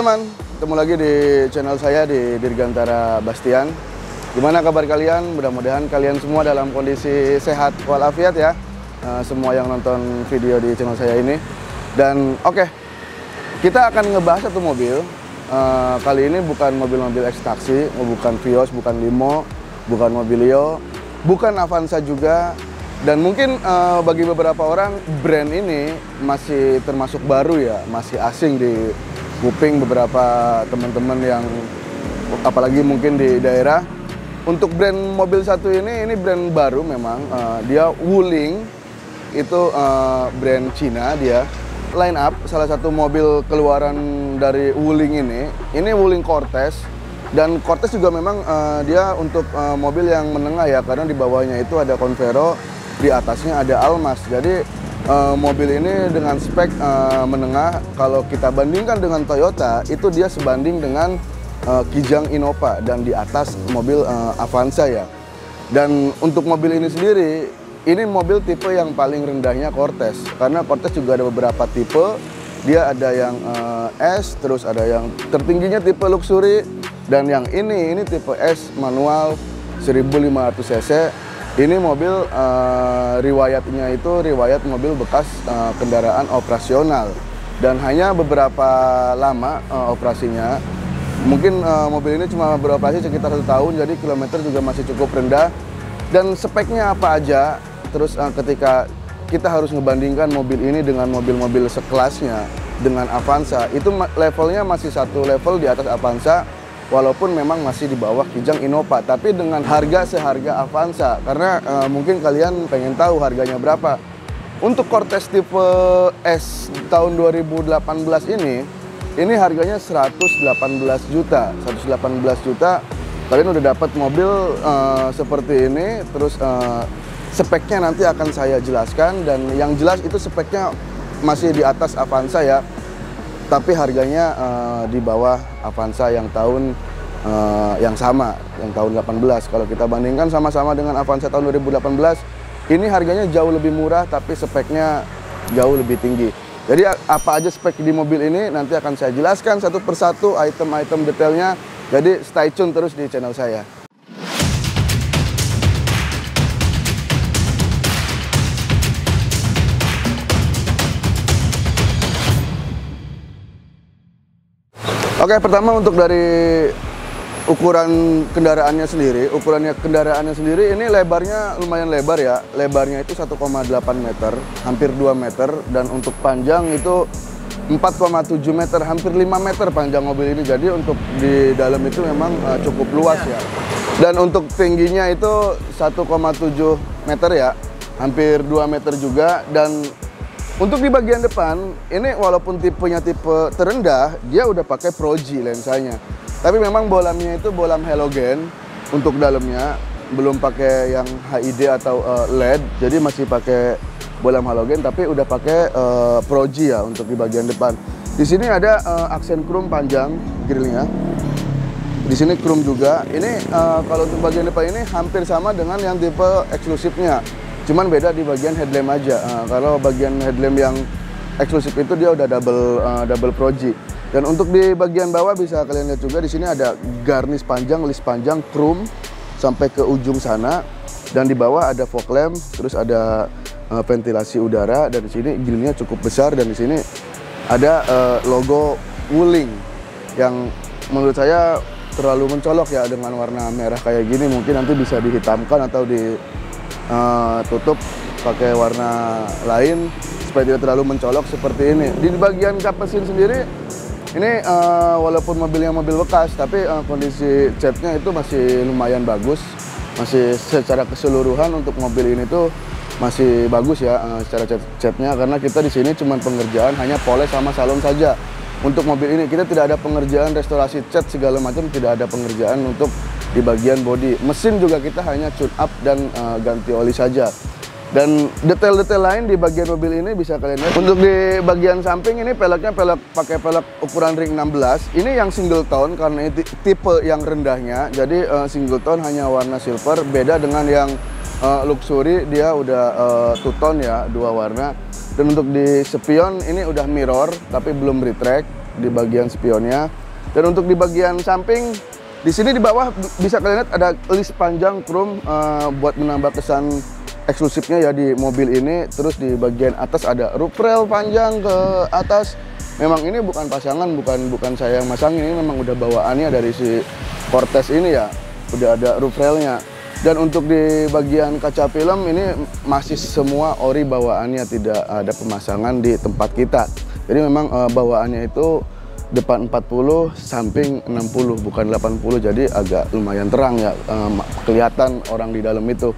teman-teman, ketemu lagi di channel saya di Dirgantara Bastian. Gimana kabar kalian? Mudah-mudahan kalian semua dalam kondisi sehat walafiat ya. Semua yang nonton video di channel saya ini. Dan oke, kita akan ngebahas satu mobil. Kali ini bukan mobil-mobil ekstraksi, bukan Vios, bukan Limo, bukan Mobilio, bukan Avanza juga. Dan mungkin bagi beberapa orang brand ini masih termasuk baru ya, masih asing di kuping beberapa teman-teman yang apalagi mungkin di daerah. Untuk brand mobil satu ini brand baru memang, dia Wuling, itu brand Cina dia. Line up salah satu mobil keluaran dari Wuling ini Wuling Cortez. Dan Cortez juga memang dia untuk mobil yang menengah ya, karena di bawahnya itu ada Convero, di atasnya ada Almas. Jadi mobil ini dengan spek menengah. Kalau kita bandingkan dengan Toyota, itu dia sebanding dengan Kijang Innova dan di atas mobil Avanza ya. Dan untuk mobil ini sendiri, ini mobil tipe yang paling rendahnya Cortez, karena Cortez juga ada beberapa tipe. Dia ada yang S, terus ada yang tertingginya tipe luxury, dan yang ini tipe S manual 1500 cc. Ini mobil riwayatnya itu riwayat mobil bekas kendaraan operasional, dan hanya beberapa lama operasinya. Mungkin mobil ini cuma beroperasi sekitar 1 tahun, jadi kilometer juga masih cukup rendah. Dan speknya apa aja, terus ketika kita harus ngebandingkan mobil ini dengan mobil-mobil sekelasnya dengan Avanza, itu levelnya masih satu level di atas Avanza, walaupun memang masih di bawah Kijang Innova, tapi dengan harga seharga Avanza. Karena mungkin kalian pengen tahu harganya berapa. Untuk Cortez tipe S tahun 2018 ini harganya 118 juta. 118 juta, kalian udah dapat mobil seperti ini. Terus speknya nanti akan saya jelaskan, dan yang jelas itu speknya masih di atas Avanza ya, tapi harganya di bawah Avanza yang tahun yang sama, yang tahun 18. Kalau kita bandingkan sama-sama dengan Avanza tahun 2018, ini harganya jauh lebih murah, tapi speknya jauh lebih tinggi. Jadi apa aja spek di mobil ini nanti akan saya jelaskan satu persatu, item-item detailnya. Jadi stay tune terus di channel saya. Oke, pertama untuk dari ukuran kendaraannya sendiri, ini lebarnya lumayan lebar ya. Lebarnya itu 1,8 meter, hampir 2 meter, dan untuk panjang itu 4,7 meter, hampir 5 meter panjang mobil ini. Jadi untuk di dalam itu memang cukup luas ya. Dan untuk tingginya itu 1,7 meter ya, hampir 2 meter juga. Dan untuk di bagian depan, ini walaupun tipenya tipe terendah, dia udah pakai Pro G lensanya. Tapi memang bolamnya itu bolam halogen untuk dalamnya, belum pakai yang HID atau LED. Jadi masih pakai bolam halogen, tapi udah pakai Pro G ya untuk di bagian depan. Di sini ada aksen chrome panjang grillnya. Di sini chrome juga. Ini kalau untuk bagian depan ini hampir sama dengan yang tipe eksklusifnya. Cuman beda di bagian headlamp aja. Kalau bagian headlamp yang eksklusif itu dia udah double Pro G. Dan untuk di bagian bawah bisa kalian lihat juga, di sini ada garnish panjang, list panjang, chrome sampai ke ujung sana. Dan di bawah ada fog lamp, terus ada ventilasi udara, dan di sini grillnya cukup besar. Dan di sini ada logo Wuling yang menurut saya terlalu mencolok ya, dengan warna merah kayak gini. Mungkin nanti bisa dihitamkan atau tutup pakai warna lain supaya tidak terlalu mencolok seperti ini. Di bagian kap mesin sendiri ini walaupun mobilnya mobil bekas, tapi kondisi catnya itu masih lumayan bagus. Masih secara keseluruhan untuk mobil ini tuh masih bagus ya secara catnya, karena kita di sini cuma pengerjaan hanya poles sama salon saja. Untuk mobil ini kita tidak ada pengerjaan restorasi cat segala macam, tidak ada pengerjaan untuk di bagian bodi. Mesin juga kita hanya tune up dan ganti oli saja. Dan detail-detail lain di bagian mobil ini bisa kalian lihat. Untuk di bagian samping ini peleknya pakai pelek ukuran ring 16. Ini yang single tone karena ini tipe yang rendahnya. Jadi single tone hanya warna silver, beda dengan yang luxury dia udah two tone ya, 2 warna. Dan untuk di spion ini udah mirror tapi belum retract. di bagian spionnya. Dan untuk di bagian samping, di sini di bawah bisa kalian lihat ada list panjang chrome buat menambah kesan eksklusifnya ya di mobil ini. Terus di bagian atas ada roof rail panjang ke atas. Memang ini bukan pasangan, bukan saya yang masang, ini memang udah bawaannya dari si Cortez ini ya. Udah ada roof railnya. Dan untuk di bagian kaca film ini masih semua ori bawaannya, tidak ada pemasangan di tempat kita. Jadi memang bawaannya itu depan 40, samping 60, bukan 80, jadi agak lumayan terang ya, kelihatan orang di dalam itu.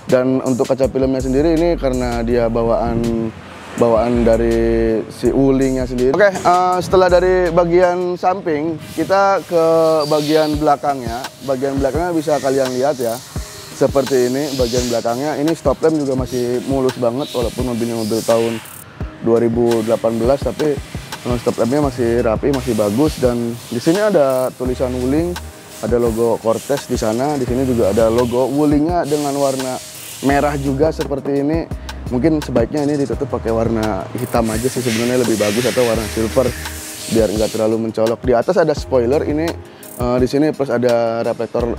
Dan untuk kaca filmnya sendiri ini karena dia bawaan dari si Wulingnya sendiri. Oke, setelah dari bagian samping, kita ke bagian belakangnya. Bagian belakangnya bisa kalian lihat ya, seperti ini bagian belakangnya. Ini stop lamp juga masih mulus banget, walaupun mobilnya mobil tahun 2018, tapi stop lampnya masih rapi, masih bagus. Dan di sini ada tulisan Wuling, ada logo Cortez di sana. Di sini juga ada logo Wulingnya dengan warna merah juga seperti ini. Mungkin sebaiknya ini ditutup pakai warna hitam aja sih sebenarnya, lebih bagus, atau warna silver biar nggak terlalu mencolok. Di atas ada spoiler ini, di sini plus ada reflektor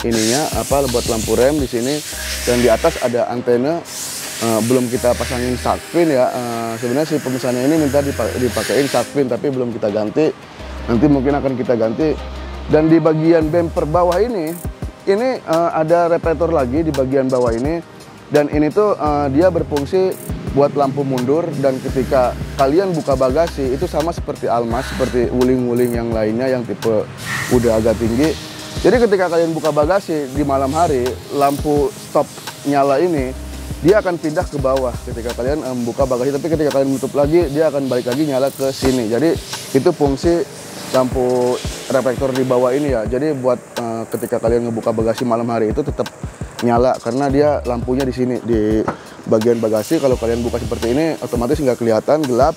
ininya apa buat lampu rem di sini. Dan di atas ada antena. Belum kita pasangin shark fin ya, sebenarnya si pemesannya ini minta dipakein shark fin, tapi belum kita ganti, nanti mungkin akan kita ganti. Dan di bagian bumper bawah ini ada reflektor lagi di bagian bawah ini, dan ini tuh dia berfungsi buat lampu mundur. Dan ketika kalian buka bagasi itu sama seperti Almas, seperti Wuling-Wuling yang lainnya yang tipe udah agak tinggi. Jadi ketika kalian buka bagasi di malam hari, lampu stop nyala ini dia akan pindah ke bawah ketika kalian membuka bagasi, tapi ketika kalian menutup lagi dia akan balik lagi nyala ke sini. Jadi itu fungsi lampu reflektor di bawah ini ya. Jadi buat ketika kalian ngebuka bagasi malam hari itu tetap nyala, karena dia lampunya di sini di bagian bagasi. Kalau kalian buka seperti ini otomatis nggak kelihatan, gelap.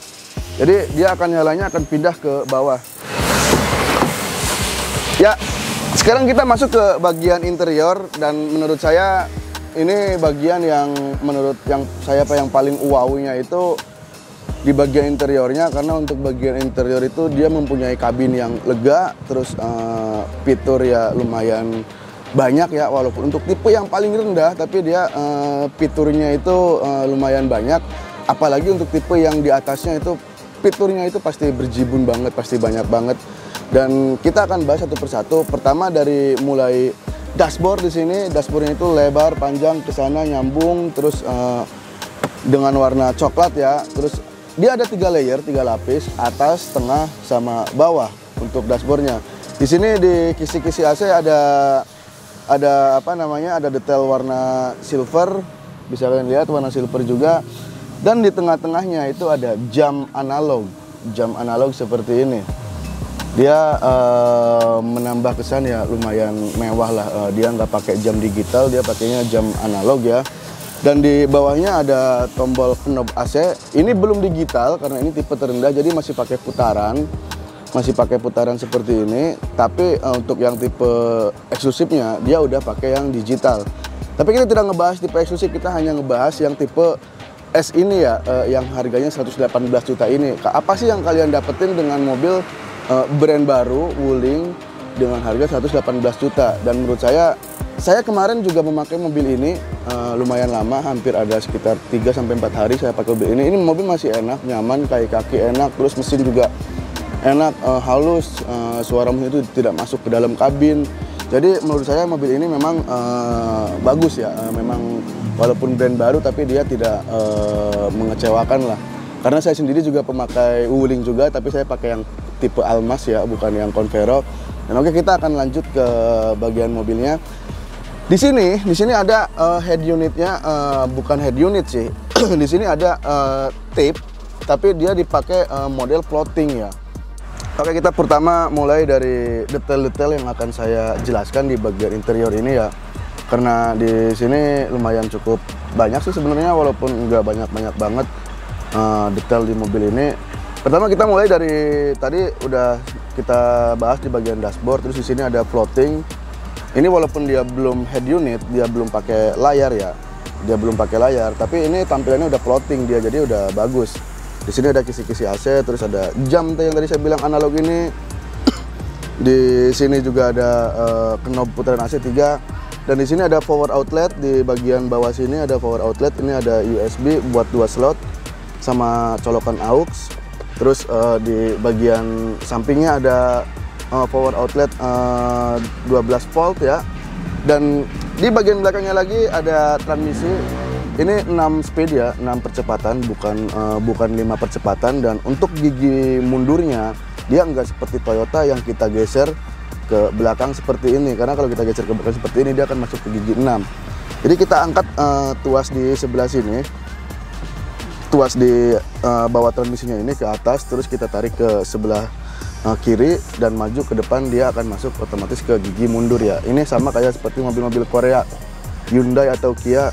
Jadi dia akan nyalanya akan pindah ke bawah. Ya, sekarang kita masuk ke bagian interior, dan menurut saya ini bagian yang menurut saya yang paling wow-nya itu di bagian interiornya. Karena untuk bagian interior itu dia mempunyai kabin yang lega, terus fitur ya lumayan banyak ya, walaupun untuk tipe yang paling rendah, tapi dia fiturnya itu lumayan banyak. Apalagi untuk tipe yang di atasnya itu fiturnya itu pasti berjibun banget, pasti banyak banget. Dan kita akan bahas satu persatu. Pertama dari mulai dashboard. Di sini dashboardnya itu lebar, panjang, ke sana nyambung, terus dengan warna coklat ya. Terus dia ada 3 layer, 3 lapis, atas, tengah, sama bawah untuk dashboardnya. Di sini di kisi-kisi AC ada apa namanya, ada detail warna silver, bisa kalian lihat warna silver juga. Dan di tengah-tengahnya itu ada jam analog seperti ini. Dia menambah kesan ya lumayan mewah lah. Dia nggak pakai jam digital, dia pakainya jam analog ya. Dan di bawahnya ada tombol knob AC. Ini belum digital karena ini tipe terendah, jadi masih pakai putaran seperti ini. Tapi untuk yang tipe eksklusifnya dia udah pakai yang digital. Tapi kita tidak ngebahas tipe eksklusif, kita hanya ngebahas yang tipe S ini ya, yang harganya 118 juta ini. Apa sih yang kalian dapetin dengan mobil brand baru Wuling dengan harga 118 juta? Dan menurut saya kemarin juga memakai mobil ini lumayan lama, hampir ada sekitar 3-4 hari saya pakai mobil ini. Ini mobil masih enak, nyaman, kaki enak, terus mesin juga enak, halus, suara mesin itu tidak masuk ke dalam kabin. Jadi menurut saya mobil ini memang bagus ya, memang walaupun brand baru tapi dia tidak mengecewakan lah. Karena saya sendiri juga pemakai Wuling juga, tapi saya pakai yang tipe Almas ya, bukan yang Convero. Dan oke, kita akan lanjut ke bagian mobilnya. Di sini ada head unitnya, bukan head unit sih. Di sini ada tape, tapi dia dipakai model floating ya. Oke, kita pertama mulai dari detail-detail yang akan saya jelaskan di bagian interior ini ya. Karena di sini lumayan cukup banyak sih sebenarnya, walaupun nggak banyak banget detail di mobil ini. Pertama kita mulai dari tadi udah kita bahas di bagian dashboard. Terus di sini ada floating. Ini walaupun dia belum head unit, dia belum pakai layar ya. Dia belum pakai layar, tapi ini tampilannya udah floating dia, jadi udah bagus. Di sini ada kisi-kisi AC, terus ada jam yang tadi saya bilang analog ini. Di sini juga ada knob putaran AC 3. Dan di sini ada power outlet, di bagian bawah sini ada power outlet. Ini ada USB buat 2 slot sama colokan aux. Terus di bagian sampingnya ada power outlet 12 volt ya. Dan di bagian belakangnya lagi ada transmisi. Ini 6 speed ya, 6 percepatan, bukan 5 percepatan. Dan untuk gigi mundurnya dia nggak seperti Toyota yang kita geser ke belakang seperti ini, karena kalau kita geser ke belakang seperti ini dia akan masuk ke gigi 6. Jadi kita angkat tuas di sebelah sini, tuas di bawah transmisinya ini ke atas, terus kita tarik ke sebelah kiri dan maju ke depan, dia akan masuk otomatis ke gigi mundur ya. Ini sama kayak seperti mobil-mobil Korea, Hyundai atau Kia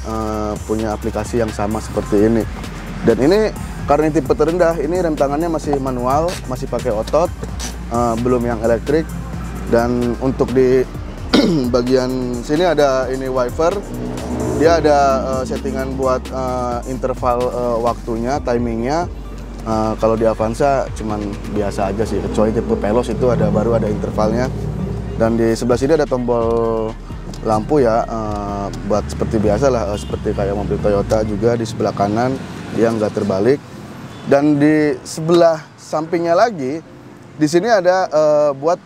punya aplikasi yang sama seperti ini. Dan ini karena tipe terendah, ini rem tangannya masih manual, masih pakai otot, belum yang elektrik. Dan untuk di bagian sini ada ini wiper, dia ada settingan buat interval waktunya, timingnya. Kalau di Avanza cuman biasa aja sih, kecuali tipe Veloz itu baru ada intervalnya. Dan di sebelah sini ada tombol lampu ya, buat seperti biasa lah, seperti kayak mobil Toyota juga. Di sebelah kanan dia nggak terbalik. Dan di sebelah sampingnya lagi, di sini ada buat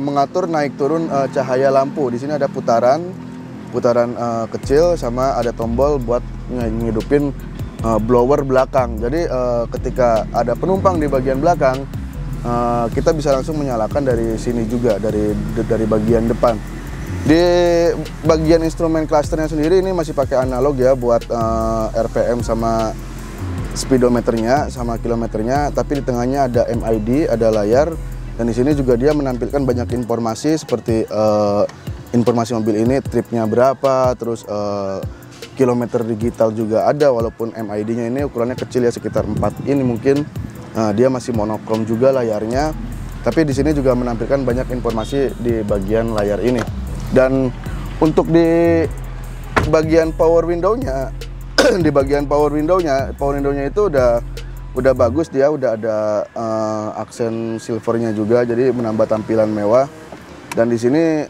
mengatur naik turun cahaya lampu. Di sini ada putaran kecil, sama ada tombol buat ngidupin blower belakang. Jadi ketika ada penumpang di bagian belakang, kita bisa langsung menyalakan dari sini juga, dari bagian depan. Di bagian instrumen clusternya sendiri ini masih pakai analog ya, buat RPM sama speedometernya sama kilometernya, tapi di tengahnya ada MID, ada layar. Dan di sini juga dia menampilkan banyak informasi seperti informasi mobil ini tripnya berapa, terus kilometer digital juga ada, walaupun MID-nya ini ukurannya kecil ya, sekitar 4 ini mungkin. Dia masih monokrom juga layarnya, tapi di sini juga menampilkan banyak informasi di bagian layar ini. Dan untuk di bagian power window-nya di bagian power window-nya itu udah bagus, dia udah ada aksen silvernya juga, jadi menambah tampilan mewah. Dan di sini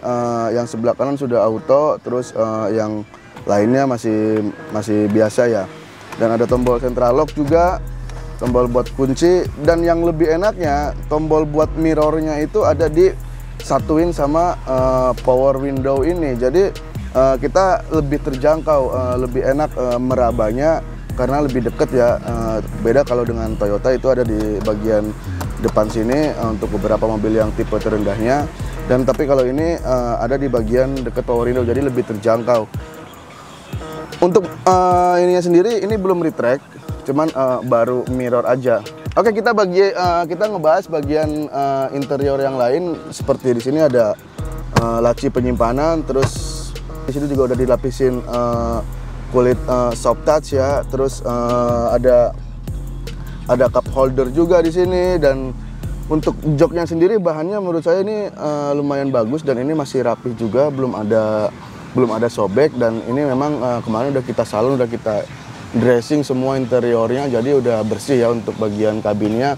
yang sebelah kanan sudah auto, terus yang lainnya masih biasa ya. Dan ada tombol central lock juga, tombol buat kunci. Dan yang lebih enaknya, tombol buat mirrornya itu ada disatuin sama power window ini. Jadi kita lebih terjangkau, lebih enak merabanya karena lebih deket ya. Beda kalau dengan Toyota itu ada di bagian depan sini untuk beberapa mobil yang tipe terendahnya. Dan tapi kalau ini ada di bagian deket power window, jadi lebih terjangkau. Untuk ininya sendiri ini belum retract, cuman baru mirror aja. Oke, kita ngebahas bagian interior yang lain. Seperti di sini ada laci penyimpanan, terus di sini juga udah dilapisin kulit soft touch ya. Terus ada cup holder juga di sini. Dan untuk joknya sendiri bahannya menurut saya ini lumayan bagus, dan ini masih rapi juga, belum ada sobek. Dan ini memang kemarin udah kita salon, udah kita dressing semua interiornya, jadi udah bersih ya untuk bagian kabinnya.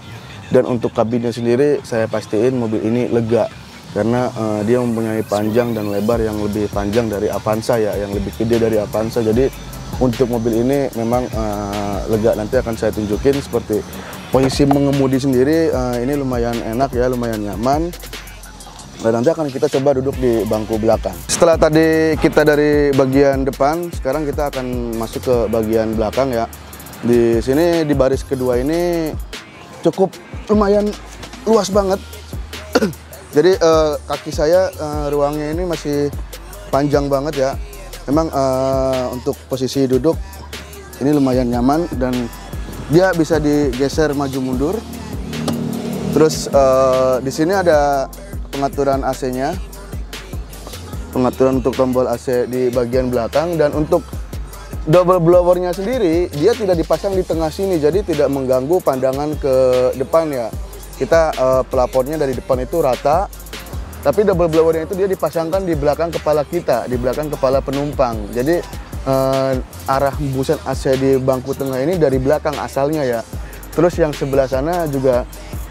Dan untuk kabinnya sendiri saya pastiin mobil ini lega, karena dia mempunyai panjang dan lebar yang lebih panjang dari Avanza ya, yang lebih gede dari Avanza. Jadi untuk mobil ini memang lega. Nanti akan saya tunjukin seperti posisi mengemudi sendiri, ini lumayan enak ya, lumayan nyaman. Dan nanti akan kita coba duduk di bangku belakang. Setelah tadi kita dari bagian depan, sekarang kita akan masuk ke bagian belakang ya. Di sini di baris kedua ini cukup lumayan luas banget. Jadi kaki saya ruangnya ini masih panjang banget ya. Memang untuk posisi duduk ini lumayan nyaman, dan dia bisa digeser maju mundur. Terus di sini ada pengaturan AC-nya, pengaturan untuk tombol AC di bagian belakang. Dan untuk double blowernya sendiri dia tidak dipasang di tengah sini, jadi tidak mengganggu pandangan ke depan ya. Kita pelapornya dari depan itu rata, tapi double blowernya itu dia dipasangkan di belakang kepala kita, di belakang kepala penumpang. Jadi arah hembusan AC di bangku tengah ini dari belakang asalnya ya. Terus yang sebelah sana juga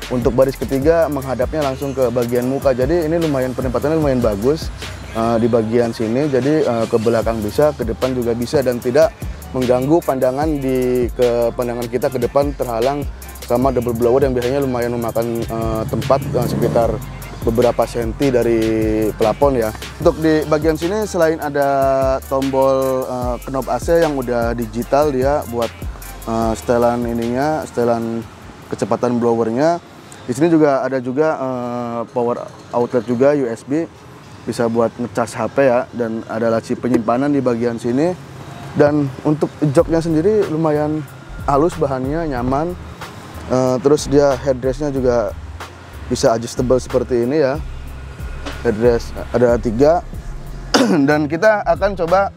untuk baris ketiga menghadapnya langsung ke bagian muka. Jadi ini lumayan penempatannya lumayan bagus di bagian sini. Jadi ke belakang bisa, ke depan juga bisa dan tidak mengganggu pandangan pandangan kita ke depan terhalang sama double blower yang biasanya lumayan memakan tempat sekitar beberapa senti dari plafon ya. Untuk di bagian sini selain ada tombol knob AC yang udah digital dia buat setelan ininya, setelan kecepatan blowernya. Di sini juga ada power outlet juga USB, bisa buat ngecas HP ya, dan ada laci penyimpanan di bagian sini. Dan untuk joknya sendiri lumayan halus, bahannya nyaman. Terus dia headrestnya juga bisa adjustable seperti ini ya. Headrest ada 3 dan kita akan coba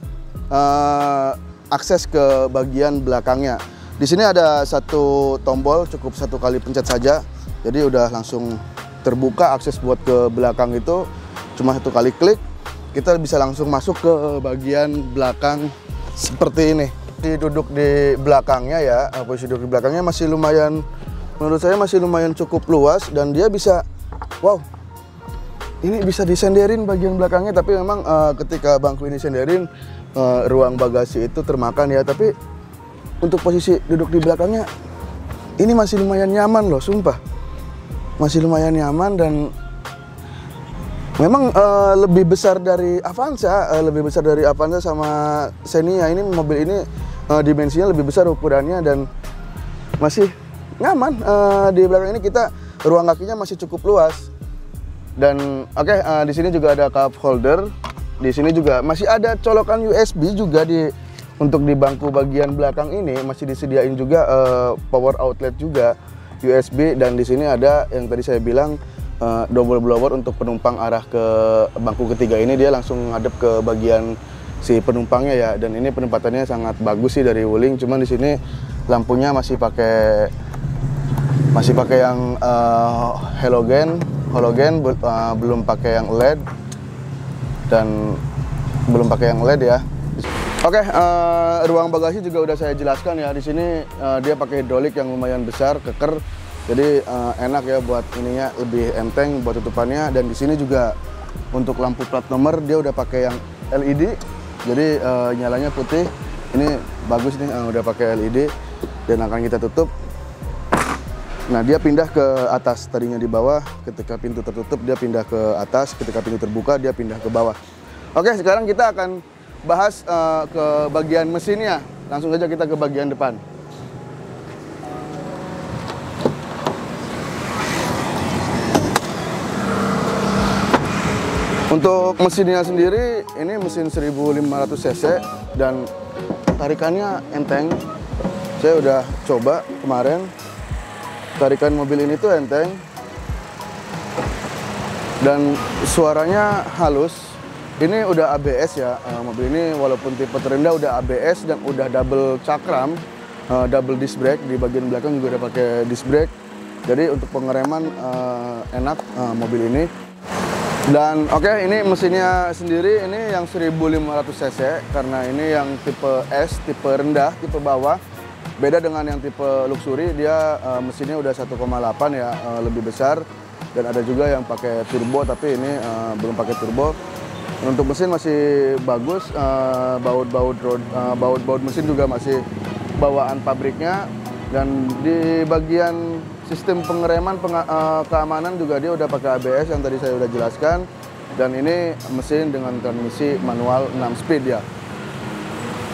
akses ke bagian belakangnya. Di sini ada satu tombol, cukup 1 kali pencet saja. Jadi udah langsung terbuka akses buat ke belakang itu. Cuma 1 kali klik, kita bisa langsung masuk ke bagian belakang seperti ini. Duduk di belakangnya ya, posisi duduk di belakangnya masih lumayan, menurut saya masih lumayan cukup luas dan dia bisa, wow, ini bisa disenderin bagian belakangnya. Tapi memang ketika bangku ini senderin, ruang bagasi itu termakan ya. Tapi untuk posisi duduk di belakangnya ini masih lumayan nyaman loh, sumpah. Masih lumayan nyaman dan memang lebih besar dari Avanza, sama Xenia. Ini mobil ini dimensinya lebih besar ukurannya dan masih nyaman. Di belakang ini kita ruang kakinya masih cukup luas. Dan oke, di sini juga ada cup holder. Di sini juga masih ada colokan USB juga untuk di bangku bagian belakang ini masih disediain juga power outlet juga USB. Dan di sini ada yang tadi saya bilang double blower untuk penumpang arah ke bangku ketiga ini, dia langsung ngadep ke bagian si penumpangnya ya. Dan ini penempatannya sangat bagus sih dari Wuling. Cuman di sini lampunya masih pakai yang halogen, belum pakai yang LED dan belum pakai yang LED ya. Oke, ruang bagasi juga udah saya jelaskan ya. Di sini dia pakai hidrolik yang lumayan besar, keker. Jadi enak ya buat ininya, lebih enteng buat tutupannya. Dan di sini juga untuk lampu plat nomor dia udah pakai yang LED. Jadi nyalanya putih. Ini bagus nih, udah pakai LED dan akan kita tutup. Nah, dia pindah ke atas, tadinya di bawah. Ketika pintu tertutup dia pindah ke atas, ketika pintu terbuka dia pindah ke bawah. Oke, sekarang kita akan bahas ke bagian mesinnya. Langsung saja kita ke bagian depan. Untuk mesinnya sendiri, ini mesin 1500 cc dan tarikannya enteng. Saya udah coba kemarin. Tarikan mobil ini tuh enteng dan suaranya halus. Ini udah ABS ya, mobil ini walaupun tipe terendah udah ABS dan udah double cakram, double disc brake. Di bagian belakang juga udah pakai disc brake. Jadi untuk pengereman enak mobil ini. Dan oke, ini mesinnya sendiri ini yang 1500 cc karena ini yang tipe S, tipe rendah, tipe bawah. Beda dengan yang tipe luxury, dia mesinnya udah 1,8 ya, lebih besar. Dan ada juga yang pakai turbo, tapi ini belum pakai turbo. Untuk mesin masih bagus, baut mesin juga masih bawaan pabriknya. Dan di bagian sistem pengereman, keamanan juga dia udah pakai ABS yang tadi saya udah jelaskan. Dan ini mesin dengan transmisi manual 6 speed ya.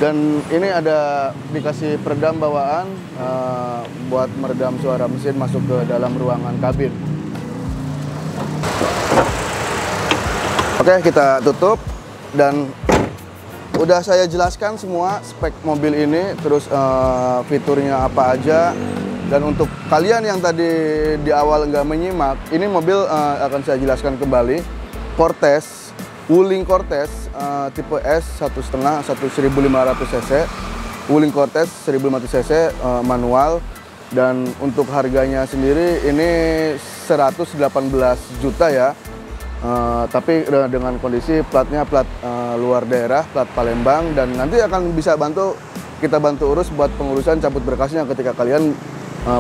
Dan ini ada dikasih peredam bawaan buat meredam suara mesin masuk ke dalam ruangan kabin. Oke, kita tutup dan udah saya jelaskan semua spek mobil ini, terus fiturnya apa aja. Dan untuk kalian yang tadi di awal nggak menyimak, ini mobil akan saya jelaskan kembali. Cortez, Wuling Cortez tipe S 1,5 1500 cc. Wuling Cortez 1500 cc manual. Dan untuk harganya sendiri ini 118 juta ya. Tapi dengan kondisi platnya plat luar daerah, plat Palembang, dan nanti akan bisa kita bantu urus buat pengurusan cabut berkasnya ketika kalian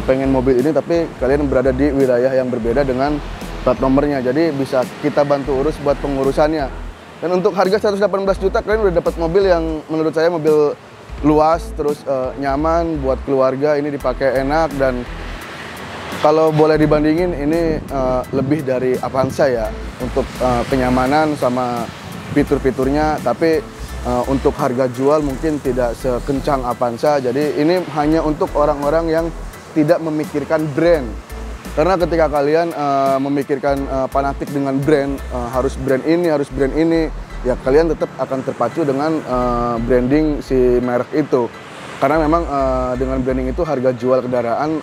pengen mobil ini tapi kalian berada di wilayah yang berbeda dengan plat nomornya. Jadi bisa kita bantu urus buat pengurusannya. Dan untuk harga 118 juta kalian udah dapat mobil yang menurut saya mobil luas, terus nyaman buat keluarga, ini dipakai enak, dan kalau boleh dibandingin ini lebih dari Avanza ya untuk kenyamanan sama fitur-fiturnya, tapi untuk harga jual mungkin tidak sekencang Avanza. Jadi ini hanya untuk orang-orang yang tidak memikirkan brand. Karena ketika kalian memikirkan fanatik dengan brand, harus brand ini, ya kalian tetap akan terpacu dengan branding si merek itu. Karena memang dengan branding itu harga jual kendaraan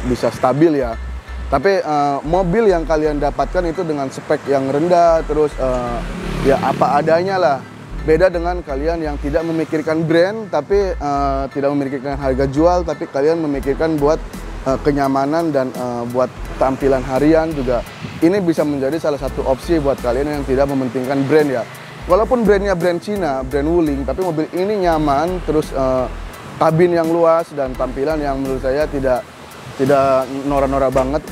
bisa stabil ya. Tapi mobil yang kalian dapatkan itu dengan spek yang rendah, terus ya apa adanya lah. Beda dengan kalian yang tidak memikirkan brand, tapi tidak memikirkan harga jual, tapi kalian memikirkan buat kenyamanan dan buat tampilan harian juga. Ini bisa menjadi salah satu opsi buat kalian yang tidak mementingkan brand ya. Walaupun brandnya brand Cina, brand Wuling, tapi mobil ini nyaman, terus kabin yang luas dan tampilan yang menurut saya tidak norak-norak banget,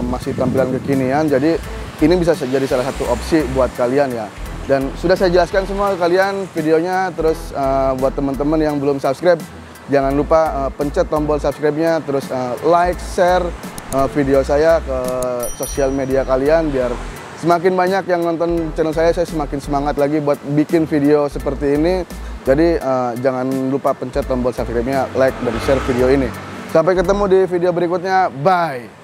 masih tampilan kekinian. Jadi ini bisa jadi salah satu opsi buat kalian ya. Dan sudah saya jelaskan semua ke kalian videonya. Terus buat teman-teman yang belum subscribe, jangan lupa pencet tombol subscribe-nya, terus like, share video saya ke sosial media kalian, biar semakin banyak yang nonton channel saya semakin semangat lagi buat bikin video seperti ini. Jadi jangan lupa pencet tombol subscribe-nya, like, dan share video ini. Sampai ketemu di video berikutnya, bye!